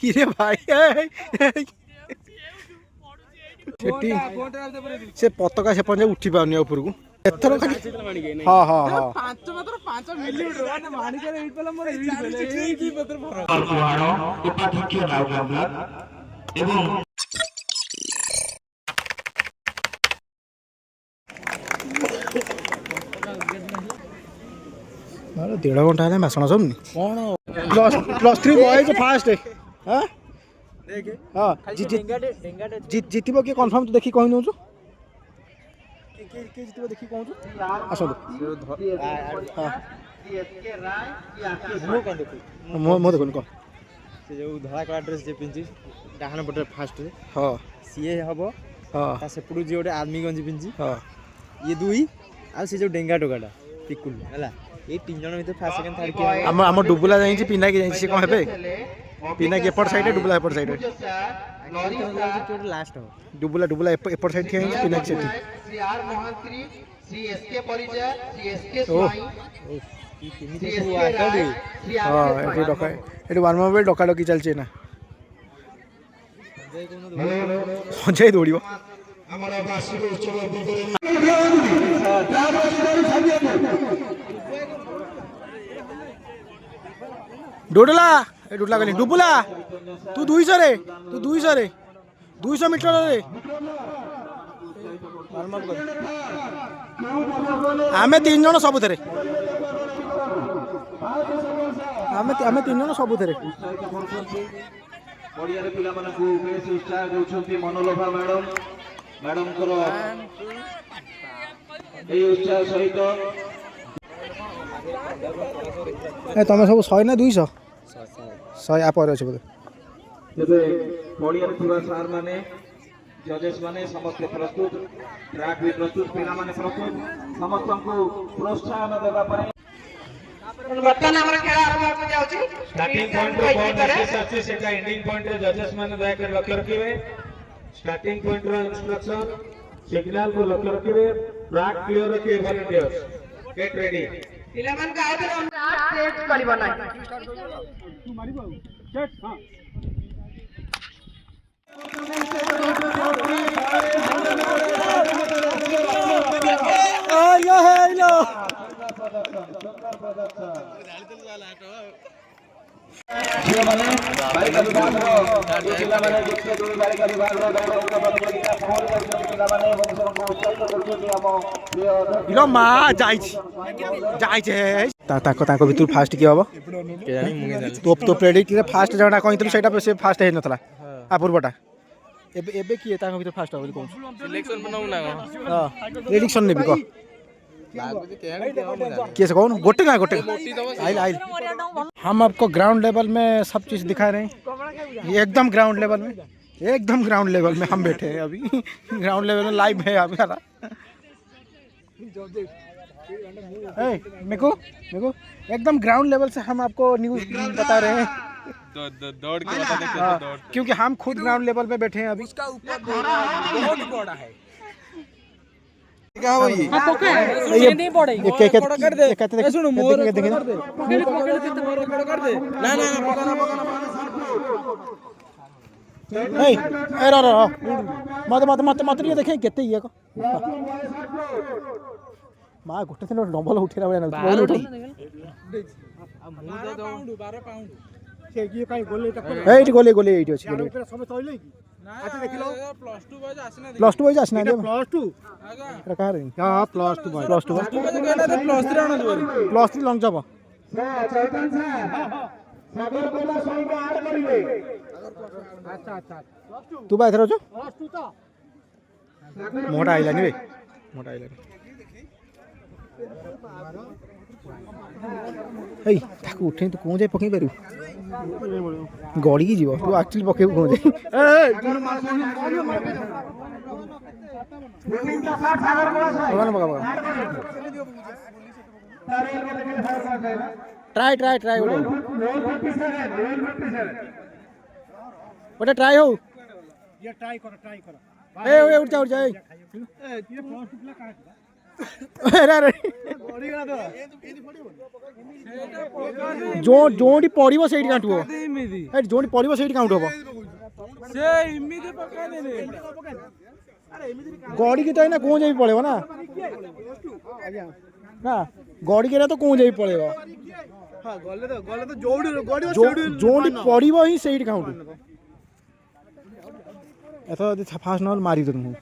ଇରେ ଭାଇ ସେଠି ସେ ପତାକା ସେପର୍ଯ୍ୟନ୍ତ ଉଠି ପାରୁନି ଉପରକୁ। ଏଥର ହଁ ହଁ ହଁ देढ़ घंटा है भाषण सुन कौन +3 बॉयज फास्ट हाँ हाँ जीतब किए कन्फर्म तू देखी कही नौचु जीत देखी कहूँ आस देखुन कह से जो धड़ा कला ड्रेस जे पिंची डाहाण पटे फास्ट हाँ सीए हबो हाँ ता सेपटू जे गोटे आर्मी गंजी पिंची हाँ ये दुई आ से जो डेंगा टोकाटा पिकुल हला ये तीन जन भीतर फर्स्ट सेकंड थर्ड किया हम डुबुला जाई पिना की जाई कौन हेबे पिना की एपट साइड डुबुला एपट साइड लास्ट हो डुबुला एपट साइड थिया पिना की सेठी श्री आर मोहंती श्री एसके परिचय श्री एसके स्वाई हाँ ये डका ये वन मोबाइल डका डकी चलছে ना संजय दौड़ियो डोडला डुडला कहली डुबुला तू 200 रे तू 200 रे 200 मीटर रे आमे 3 जण सब थरे आमे 3 जण सब थरे पड़ियारे पिला मानकु बेस उत्साह देउछंती मनोलोभा मैडम करो ए उत्साह सहित ए तमे सब 100 ना 200 100 आ पर अछि बोले तेबे पड़ियारे थिबा सार माने जजेस माने समस्त प्रस्तुत ट्रैक भी प्रस्तुत पिला माने प्रस्तुत समस्त को प्रोत्साहन देबा परे वर्तमान हमर खेला आरंभ हो जाउची स्टार्टिंग पॉइंट रो बहुत विशेष अछि सेटा एंडिंग पॉइंट रे जजेस माने दया कर लक्ष्य रखिबे स्टार्टिंग पॉइंट रो इंस्ट्रक्शन सिग्नल को लक्ष्य रखिबे ट्रैक क्लियर रखिबे वॉलंटियर्स गेट रेडी पिला मन का आउट सेट करिबो ना तू मारिबो सेट हां भितर फास्ट किए हम तो प्रेडिक्ट फास्ट जहाँ कही से फास्ट है नाला आ पूर्वटा एबे किए भीतर फास्ट हो सिलेक्शन प्रेडिक्शन नेबी कह किए से कौन गोटे ना गोटे आइल आइल हम आपको ग्राउंड लेवल में सब चीज़ दिखा रहे हैं ये एकदम ग्राउंड लेवल में हम बैठे हैं अभी ग्राउंड लेवल में लाइव है अभी सारा मेको एकदम ग्राउंड लेवल से हम आपको न्यूज़ बता रहे हैं दौड़ के बता देते हैं दौड़ क्योंकि हम खुद ग्राउंड लेवल पे बैठे हैं अभी उसका ऊपर बहुत बड़ा है क्या हो ये ये नहीं पड़े ये कर दे कहते सुनो मोर कर दे मोर कर दे ना ए रो मत ये देखें केते ये को मां गोटे दिन डबल उठेला बळा ना बहुत उठे आ मु दे 12 पाउंड से ये काई गोले तक एठी गोले एठी अछि गोले सब तइले की अच्छा देखिलो +2 बजे आसना दे +2 आगा कहां रे हां +2 +3 आना दो +3 लॉन्ग जब चैतन सागर कोला सही का ऐड करिवे अच्छा तू बा इधर जो +2 तो मोटा आइला नि बे मोटा आइला एई ताकू उठे तो कोन जाय पकई पारू गड़ी की जीव तू एक्चुअली पकेबू कोन जाय ट्राई ओटे ट्राई हो ये ट्राई करो ए उठ जा ए ये प्लस पिला का अरे अरे जो जोटी पड़ो से काटू जोटी पड़ो से काउंट हम गड़ी के तो ना कौन जा पड़ेगा ना ना गड़ी के तो कौन जा पड़ेगा जोटी पड़ो ही से काउंट एत फास्ट ना मारी दे तुमको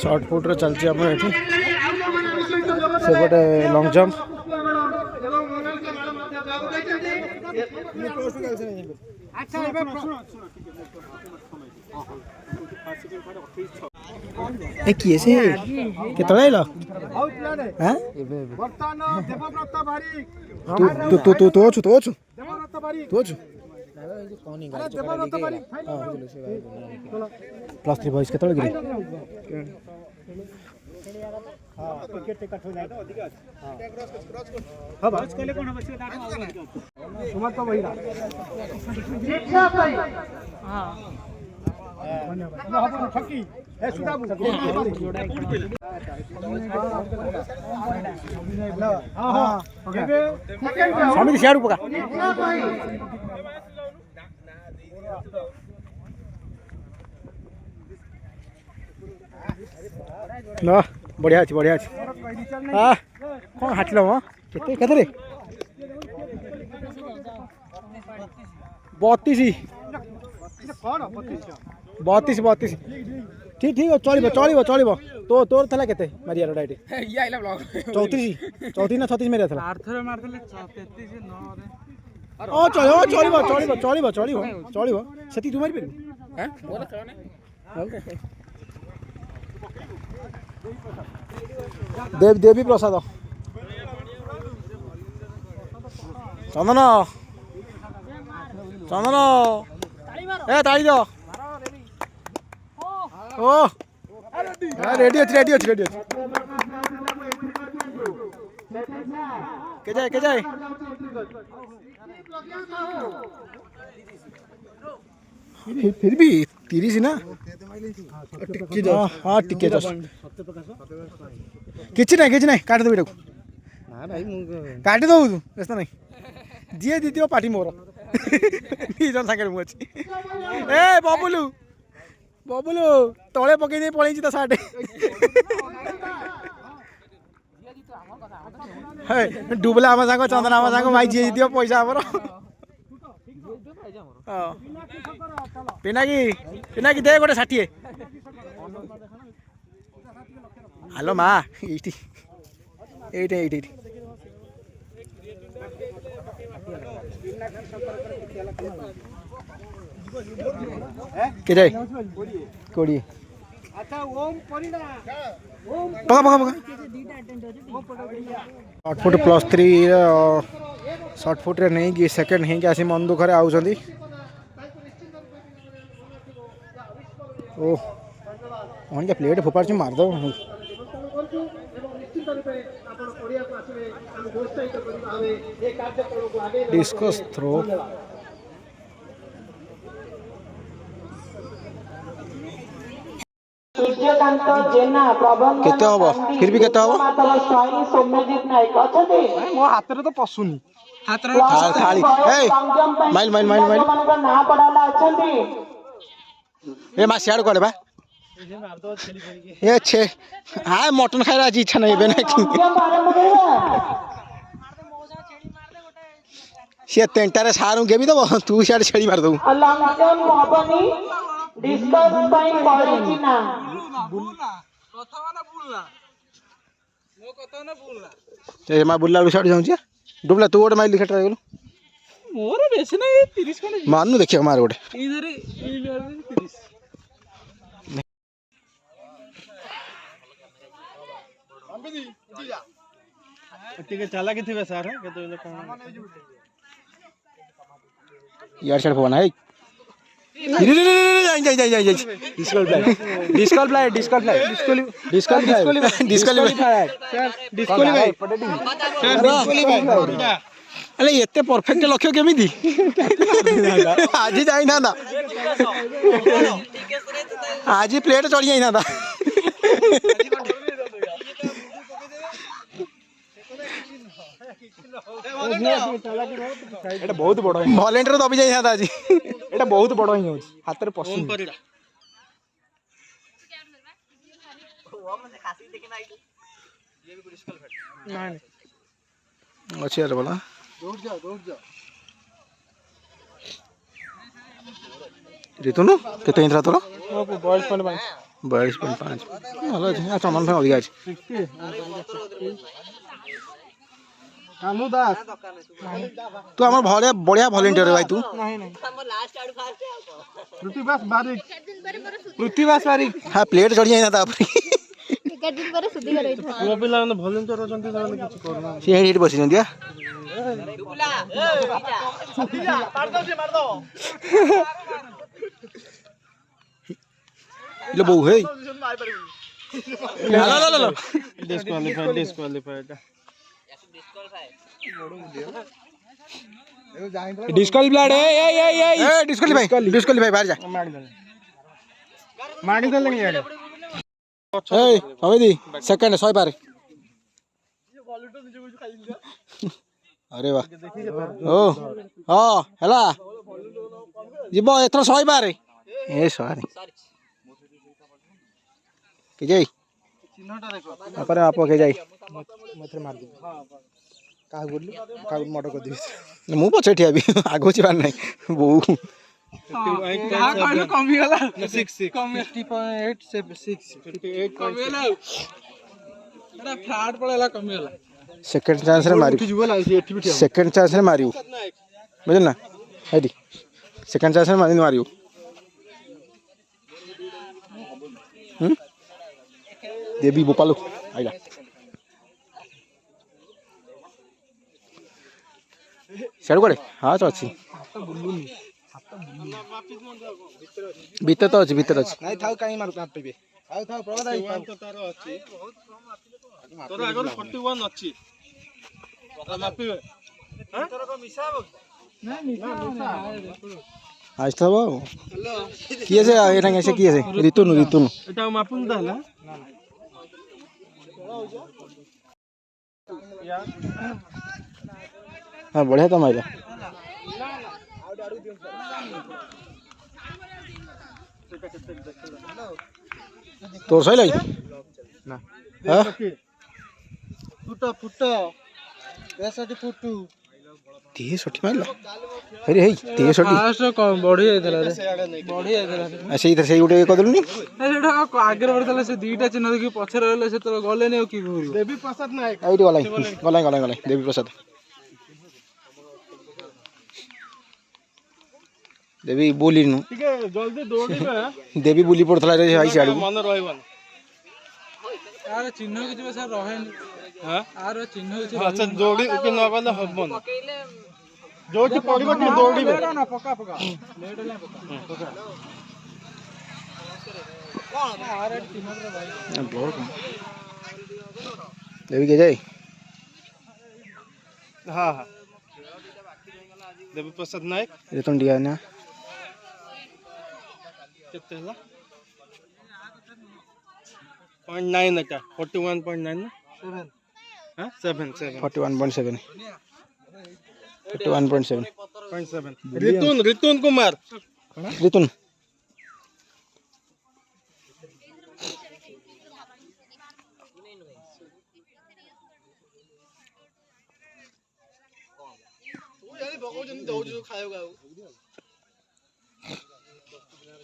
शॉर्ट फुट चलती है से गोटे लॉन्ग जंप किए से केतळे आइलो हैं तू +3 बॉयज केतळे गिरे ना बढ़िया अच्छी कौन हाटल केते 32 ठीक चलो तो तोर थला केते मारिया डाइट ये आइला ब्लॉग 34 ना 36 मेरे थला 8 थरे मारतले 33 9 रे ओ चलो सती तू मारी पे हैं मोर कहने देवी प्रसाद चंदन ए ताली दो ओ रेडी अच्छी के जाए फिर भी 30 ना हाँ टिके किसी ना काट दो काट दो तू व्यस्त नहीं जी दीदी पार्टी मोर निजन सागर मुझे ए बबुलू तले पकई पलैची तो साटे डुबला आम सांग चंदन आम सांग भाई जी दियो पैसा आमर पिनाकी दे गोटे 60 हेलो माँ ये के जाए कोड़ी पका शॉर्ट फुट +3 शॉर्ट फुट रे नहीं कि सेकंड ही आसी मन दुखरे आउछंदी ओ ओन के प्लेट फोपार छी मार दो डिस्कस थ्रो केते हबो फिर भी केते हबो मो हाथ रे तो पसुनी हाथ रे थाली ए माइल ए मा सियाड़ कोले बा ए छे हां मटन खाइरा आज इच्छा नहीं बे ना से तेंटारे सारू गेबी दबो तू सियाड़ छेड़ी मार दबो डिस्कस पाई पड़िछि ना बुलना कथा ना बुलना मो कथा ना बुलना ए मा बुल्ला साइड जाउँ छ डुबला तू ओड माइल लिखट गेलु मोर बेसी ना 30 कोन माननु देखियो मार ओड इधर 30 अंबेदी उठी जा ठीक है चला के थिबे सर के तो यार छड़ फोन है अरे एते परफेक्ट लक्ष्य केमिति आज जाई ना आज प्लेट चढ़ी जाई ना एटा बहुत बड़ वॉलंटियर दबी जाई था आज एटा बहुत बड़ ही होची हाथ रे पसंद अच्छी यार बोला दौड़ जा रितुनु केते इंद्रा तोर 42.5 भलो अछि आ चमन भाई अधिक अछि कानू दास तू हमर भले बढ़िया वॉलंटियर भाई तू नहीं हमर लास्ट आउट फास्ट पृथ्वीबास बारिक हां प्लेट चढ़ी जाई ना ता एक दिन पर सुधी करई पुआ पिला ने वॉलंटियर होचंती ताने किछ करना से हेड बसी जंदिया डुबला मार दो ले बो हे ला डिस्क्वालीफाइड डिस्क्वालीफाइड ए डिस्क्वालीफाई बाहर जा मार दे लेंगे यार ए हमेदी सेकंड 100 पार अरे वाह ओ हां हला जीबो एथरो 100 पार ए सॉरी के जाई चिन्हटा देखो अपरे आप के जाई मथरे मार दे का बोलली का मर्डर कर दी मु पछे ठिया भी आगो छिबार नै बो कमी गला 6 कमी 58.6 कमी गला एटा फ्लैट पड़ेला कमी गला सेकंड चांस रे मारी सेकंड चांस रे मारियो बुझल ना हेडी सेकंड चांस रे मारियो देवी गोपालो आइला सेड करे हां तो अछि भीतर तो अछि नहीं थाउ काई मारू का पेबे थाउ प्रभा दाई तो तारो अछि तोर आगर 41 अछि तो मापिबे हां तोर को मिसाबो नहीं मिसा आज था वो किए से एटा कैसे किए से रितुनु एटा मापुन दाला हाँ बढ़िया तो माइला तो सही लगी ना हां फुटा पैसा दी फुटू 63 माइला अरे हे 63 फास्ट बढ़ी जायतला रे बढ़ी जायतला अच्छा इधर से उठे कदलनी एटा आगे बढ़तला से दीटा चिन्ह देखि पछे रहले से तो गले ने की देवी प्रसाद नायक आइडी गले देवी प्रसाद देवी बोली नु ठीक है जल्दी दौड़ीबे देवी बोली पड़थला रे भाई साडू मन रहइबन यार चिन्ह किछ सर रहन हां यार चिन्ह किछ अच्छा जोड़ी के न गले हबन जोटी पड़िबो कि दौड़ीबे ना पक्का लेट ले पक्का कोन यार चिन्ह रे भाई बहुत देवी के जाई हां देवी प्रसाद नायक रेतन दिया ना कितने हला 0.9 एटा 41.9 ना 7 हां 7 41.7 रितुन कुमार रितुन खाएगा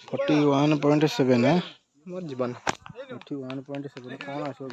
41.7 है मोर जीवन 41.7 कौन आसो